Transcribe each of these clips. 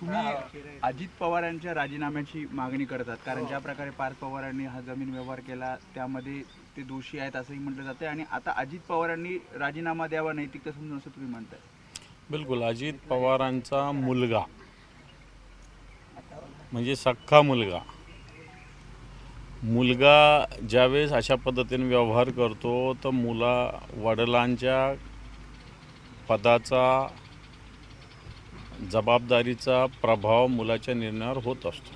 तुम्ही अजित पवारांच्या राजीनाम्याची मागणी करतात, कारण ज्या प्रकारे पार्थ पवारांनी हा जमीन व्यवहार केला त्यामध्ये ते दोषी आहेत असंही म्हटलं जाते, आणि आता अजित पवारांनी राजीनामा द्यावा नैतिकता समजून असं तुम्ही म्हणताय. बिलकुल. अजित पवारांचा मुलगा म्हणजे सख्खा मुलगा ज्यावेळेस अशा पद्धतीने व्यवहार करतो तर वडिलांच्या पदाचा जबाबदारीचा प्रभाव मुलाच्या निर्णयावर होत असतो.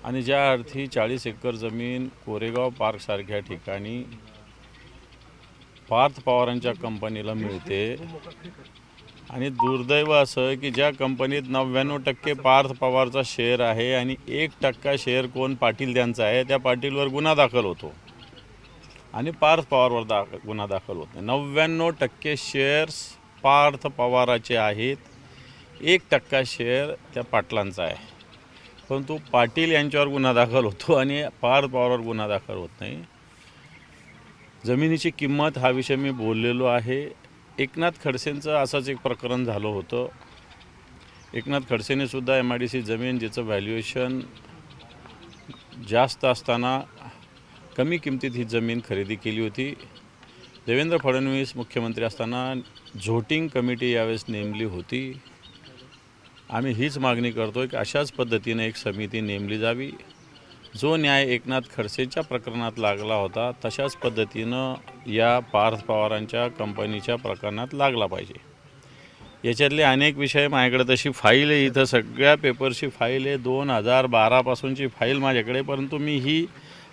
आणि ज्या अर्थी 40 एकर जमीन कोरेगाव पार्कसारख्या ठिकाणी पार्थ पवारांच्या कंपनीला मिळते, आणि दुर्दैव असं की ज्या कंपनीत 99% पार्थ पवारचा शेअर आहे आणि 1% शेअर कोण पाटील त्यांचा आहे, त्या पाटीलवर गुन्हा दाखल होतो आणि पार्थ पवारवर गुन्हा दाखल होत नाही. 99% शेअर्स पार्थ पवाराचे आहेत, 1% शेअर त्या पाटलांचा आहे, परंतु पाटील यांच्यावर गुन्हा दाखल होतो आणि पार्थ पवारवर गुन्हा दाखल होत नाही. जमिनीची किंमत हा विषय मी बोललेलो आहे. एकनाथ खडसेंचं असंच एक प्रकरण झालं होतं. एकनाथ खडसेने सुद्धा MIDC जमीन जिचं व्हॅल्युएशन जास्त असताना कमी किमतीत ही जमीन खरेदी केली होती. देवेंद्र फडणवीस मुख्यमंत्री असताना झोटिंग कमिटी यावेळेस नेमली होती. आम्ही हीच मागणी करतो की अशाच पद्धतीने एक समिती नेमली जावी. जो न्याय एकनाथ खडसेच्या प्रकरणात लागला होता तशाच पद्धतीनं या पार्थ पवारांच्या कंपनीच्या प्रकरणात लागला पाहिजे. याच्यातले अनेक विषय माझ्याकडे तशी फाईल आहे, इथं सगळ्या पेपरची फाईल आहे, 2012 पासूनची फाईल माझ्याकडे. परंतु मी ही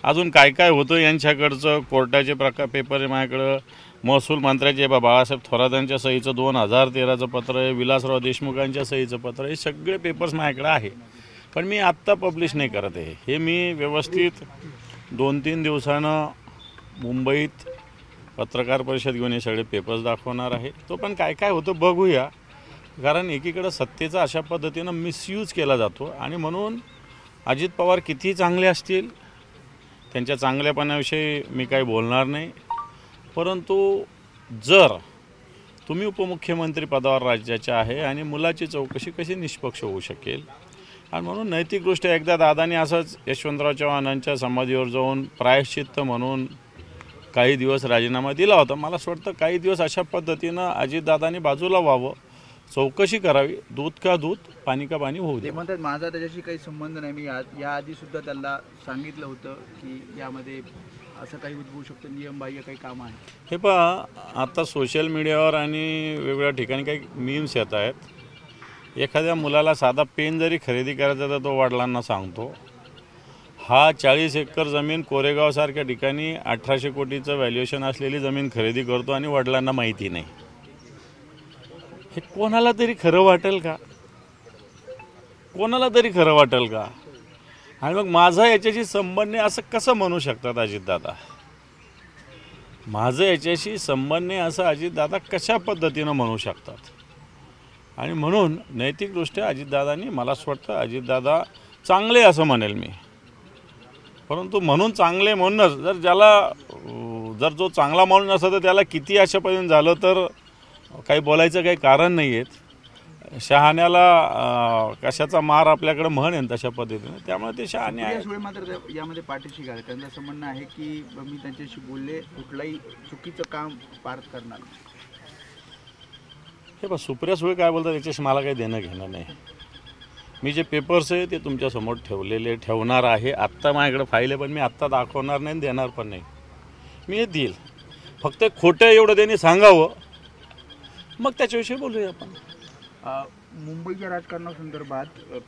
अजून काय काय होतं यांच्याकडचं कोर्टाचे पेपर आहे माझ्याकडं, महसूल मंत्र्याचे बाळासाहेब थोरातांच्या सहीचं 2013चं पत्र आहे, विलासराव देशमुखांच्या सहीचं पत्र आहे, हे सगळे पेपर्स माझ्याकडे आहे. पण मी आत्ता पब्लिश नाही करत आहे. हे मी व्यवस्थित 2-3 दिवसानं मुंबईत पत्रकार परिषद घेऊन हे सगळे पेपर्स दाखवणार आहे. तो पण काय काय होतं बघूया, कारण एकीकडं सत्तेचा अशा पद्धतीनं मिसयूज केला जातो. आणि म्हणून अजित पवार किती चांगले असतील, त्यांच्या चांगल्यापणाविषयी मी काही बोलणार नाही, परंतु जर तुम्ही उपमुख्यमंत्री पदावर राज्याच्या आहे आणि मुलाची चौकशी कशी निष्पक्ष होऊ शकेल. आणि म्हणून नैतिकदृष्ट्या एकदा दादानी असंच यशवंतराव चव्हाणांच्या समाधीवर जाऊन प्रायश्चित्त म्हणून काही दिवस राजीनामा दिला होता. मला असं वाटतं काही दिवस अशा पद्धतीनं अजितदादांनी बाजूला व्हावं, चौकशी करावी, दूध का दूध पाणी का पाणी होऊ दे. ते म्हणतात माझा त्याच्याशी काही संबंध नाही. मी याआधी सुद्धा त्यांना सांगितलं होतं की यामध्ये असं काही उद्भवू शकतं, नियमबाह्य काही कामं आहे. हे पहा, आता सोशल मीडियावर आणि वेगवेगळ्या ठिकाणी काही मीम्स येत आहेत. एखाद्या मुलाला साधा पेन जरी खरेदी करायचा तर तो वडिलांना सांगतो. हा 40 एकर जमीन कोरेगावसारख्या ठिकाणी 1800 कोटीचं व्हॅल्युएशन असलेली जमीन खरेदी करतो आणि वडिलांना माहिती नाही. हे कोणाला तरी खरं वाटेल का? कोणाला तरी खरं वाटेल का? आणि मग माझा याच्याशी संबंध नाही असं कसं म्हणू शकतात अजितदादा? माझं याच्याशी संबंध नाही असं अजितदादा कशा पद्धतीनं म्हणू शकतात? आणि म्हणून नैतिकदृष्ट्या अजितदादांनी, मला असं वाटतं अजितदादा चांगले असं म्हणेल मी, परंतु म्हणून चांगले म्हणूनच जर जो चांगला म्हणून असं तर त्याला किती अशा पद्धतीने झालं तर काही बोलायचं काही कारण नाही आहेत. शहाण्याला कशाचा मार आपल्याकडे म्हण आहे तशा पद्धतीने, त्यामुळे ते शहाणे आहे. मात्र यामध्ये पाठीशी घाल. त्यांचं असं म्हणणं आहे की मी त्यांच्याशी बोलले, कुठलाही चुकीचं काम पार्थ करणार. हे बघ, सुप्रिया सुळे काय बोलतात याच्याशी मला काही देणं घेणं नाही. मी जे पेपर्स आहे ते तुमच्यासमोर ठेवणार आहे. आत्ता माझ्याकडे फाईल आहे, पण मी आत्ता दाखवणार नाही, देणार पण नाही. मी हे देईल, फक्त खोटं एवढं त्यांनी सांगावं, मग त्याच्याविषयी बोलूया आपण. मुंबईच्या राजकारणासंदर्भात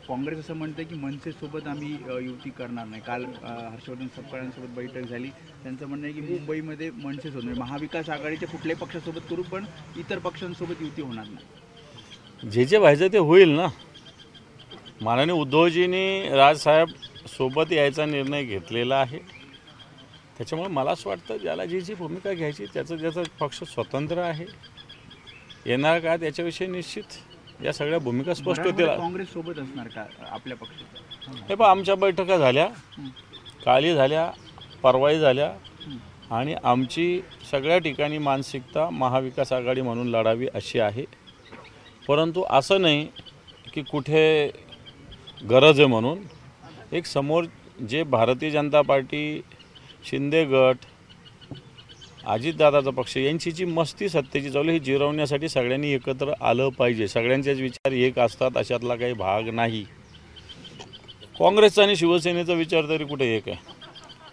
काँग्रेस असं म्हणतं की मनसेसोबत आम्ही युती करणार नाही. काल हर्षवर्धन सपकाळांसोबत बैठक झाली, त्यांचं म्हणणं आहे की मुंबईमध्ये मनसेसोबत म्हणजे महाविकास आघाडीच्या कुठल्याही पक्षासोबत करू, पण इतर पक्षांसोबत युती होणार नाही. जे व्हायचं ते होईल ना. माननीय उद्धवजींनी राजसाहेब सोबत यायचा निर्णय घेतलेला आहे. त्याच्यामुळे मला असं वाटतं ज्याला जी भूमिका घ्यायची त्याचा पक्ष स्वतंत्र आहे. येणार का त्याच्याविषयी निश्चित या सगळ्या भूमिका स्पष्ट होतील. काँग्रेस सोबत असणार का आपल्या पक्षात? हे पहा, आमच्या बैठका झाल्या, काली झाल्या, परवाई झाल्या, आणि आमची सगळ्या ठिकाणी मानसिकता महाविकास आघाडी म्हणून लढावी अशी आहे. परंतु असं नाही की कुठे गरज आहे म्हणून एक समोर जे भारतीय जनता पार्टी, शिंदे गट, अजितदादाचा पक्ष यांची जी मस्ती सत्तेची चालू ही जिरवण्यासाठी सगळ्यांनी एकत्र आलं पाहिजे. सगळ्यांचेच विचार एक असतात अशातला काही भाग नाही. काँग्रेसचा आणि शिवसेनेचा विचार तरी कुठे एक आहे,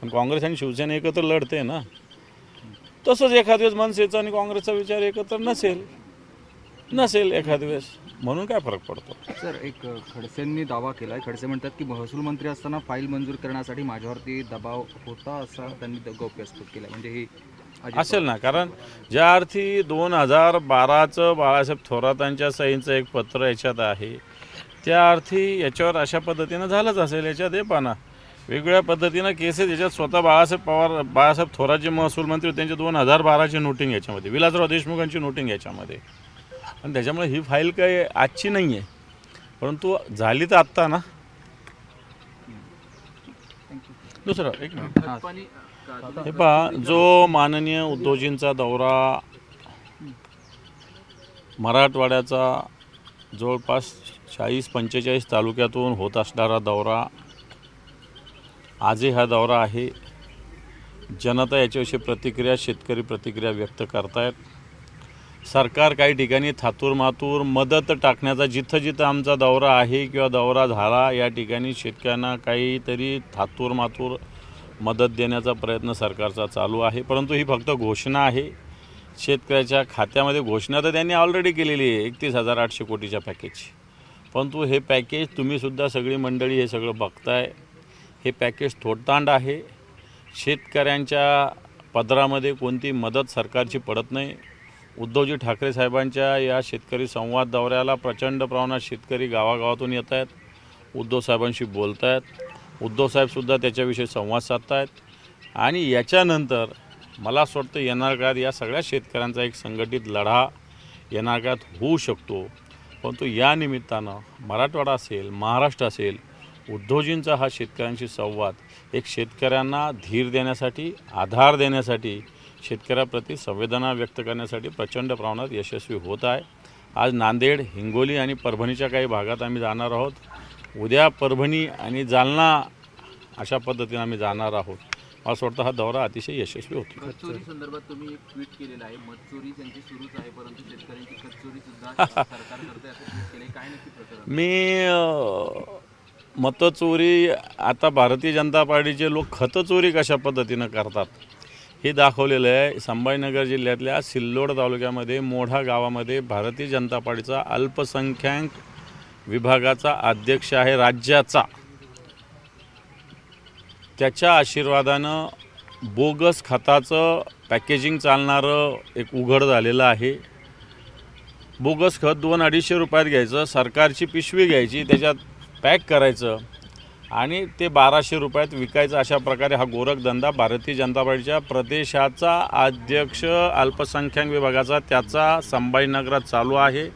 पण काँग्रेस आणि शिवसेना एकत्र लढते ना. तसंच एखाद वेळेस मनसेचा आणि काँग्रेसचा विचार एकत्र नसेल एखाद वेळेस, म्हणून काय फरक पडतो. सर, एक खडसेंनी दावा केला आहे. खडसे म्हणतात की महसूल मंत्री असताना फाईल मंजूर करण्यासाठी माझ्यावरती दबाव होता असा त्यांनी गौप्यस्फोट केला. म्हणजे हे असेल ना, कारण ज्या अर्थी 2012चं बाळासाहेब थोरातांच्या सहींचं एक पत्र याच्यात आहे, त्या अर्थी याच्यावर अशा पद्धतीनं झालंच असेल. याच्यात हे पाना वेगवेगळ्या पद्धतीनं केसेस याच्यात स्वतः बाळासाहेब थोरात जे महसूल मंत्री होते त्यांचे 2012ची नोटिंग याच्यामध्ये, विलासराव देशमुखांची नोटिंग याच्यामध्ये. आणि त्याच्यामुळे ही फाईल काही आजची नाही आहे, परंतु झाली तर आत्ता ना. दुसरं एक मिनिट, हे पहा, जो माननीय उद्धवजींचा दौरा, मराठवाड्याचा जवळपास 40-45 तालुक्यातून होत असणारा दौरा, आजही हा दौरा आहे. जनता याच्याविषयी प्रतिक्रिया, शेतकरी प्रतिक्रिया व्यक्त करतायत. सरकार काही ठिकाणी थातूरमातूर मदत टाकण्याचा, जिथं जिथं आमचा दौरा आहे किंवा दौरा झाला या ठिकाणी शेतकऱ्यांना काहीतरी थातूरमातूर मदत देण्याचा प्रयत्न सरकारचा चालू आहे. परंतु ही फक्त घोषणा आहे. शेतकऱ्याच्या खात्यामध्ये घोषणा तर त्यांनी ऑलरेडी केलेली आहे 31,800 कोटीच्या पॅकेजची. परंतु हे पॅकेज तुम्हीसुद्धा सगळी मंडळी हे सगळं बघताय, हे पॅकेज थोडतांड आहे. शेतकऱ्यांच्या पदरामध्ये कोणती मदत सरकारची पडत नाही. उद्धवजी ठाकरे साहेबांच्या या शेतकरी संवाद दौऱ्याला प्रचंड प्रमाणात शेतकरी गावागावातून येत आहेत, उद्धव साहेबांशी बोलत आहेत. उद्धवसाहेबसुद्धा त्याच्याविषयी संवाद साधत आहेत. आणि याच्यानंतर मला असं वाटतं येणाऱ्या काळात या सगळ्या शेतकऱ्यांचा एक संघटित लढा येणाऱ्या काळात होऊ शकतो. परंतु या निमित्तानं मराठवाडा असेल, महाराष्ट्र असेल, उद्धवजींचा हा शेतकऱ्यांशी संवाद एक शेतकऱ्यांना धीर देण्यासाठी, आधार देण्यासाठी, शेतकऱ्याप्रती संवेदना व्यक्त करण्यासाठी प्रचंड प्रमाणात यशस्वी होत आहे. आज नांदेड, हिंगोली आणि परभणीच्या काही भागात आम्ही जाणार आहोत. उद्या परभणी आणि जालना अशा पद्धतीने आम्ही जाणार आहोत. असं वाटतं हा दौरा अतिशय यशस्वी होतो. खतचोरी संदर्भात तुम्ही एक ट्विट केलेलं आहे. मतचोरी त्यांची सुरूच आहे, परंतु शेतकऱ्यांची खतचोरी सुद्धा सरकार करते असं ट्विट केले. काय नक्की प्रकरण? मी मतचोरी, आता भारतीय जनता पार्टीचे लोक खतचोरी कशा पद्धतीनं करतात हे दाखवलेलं आहे. संभाजीनगर जिल्ह्यातल्या सिल्लोड तालुक्यामध्ये मोढा गावामध्ये भारतीय जनता पार्टीचा अल्पसंख्याक विभागाचा अध्यक्ष आहे राज्याचा. त्याच्या आशीर्वादानं बोगस खताचं पॅकेजिंग चालणारं एक उघड झालेलं आहे. बोगस खत 200-250 रुपयात घ्यायचं, सरकारची पिशवी घ्यायची, त्याच्यात पॅक करायचं आणि ते 1200 रुपयात विकायचं. अशा प्रकारे हा गोरखधंदा भारतीय जनता पार्टीच्या प्रदेशाचा अध्यक्ष अल्पसंख्याक विभागाचा त्याचा संभाजीनगरात चालू आहे.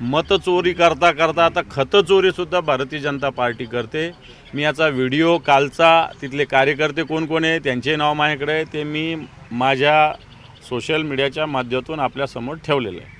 मतचोरी करता करता आता खतचोरीसुद्धा भारतीय जनता पार्टी करते. मी याचा व्हिडिओ कालचा, तिथले कार्यकर्ते कोण कोण आहे त्यांचे नाव माझ्याकडे, ते मी माझ्या सोशल मीडियाच्या माध्यमातून आपल्यासमोर ठेवलेलं आहे.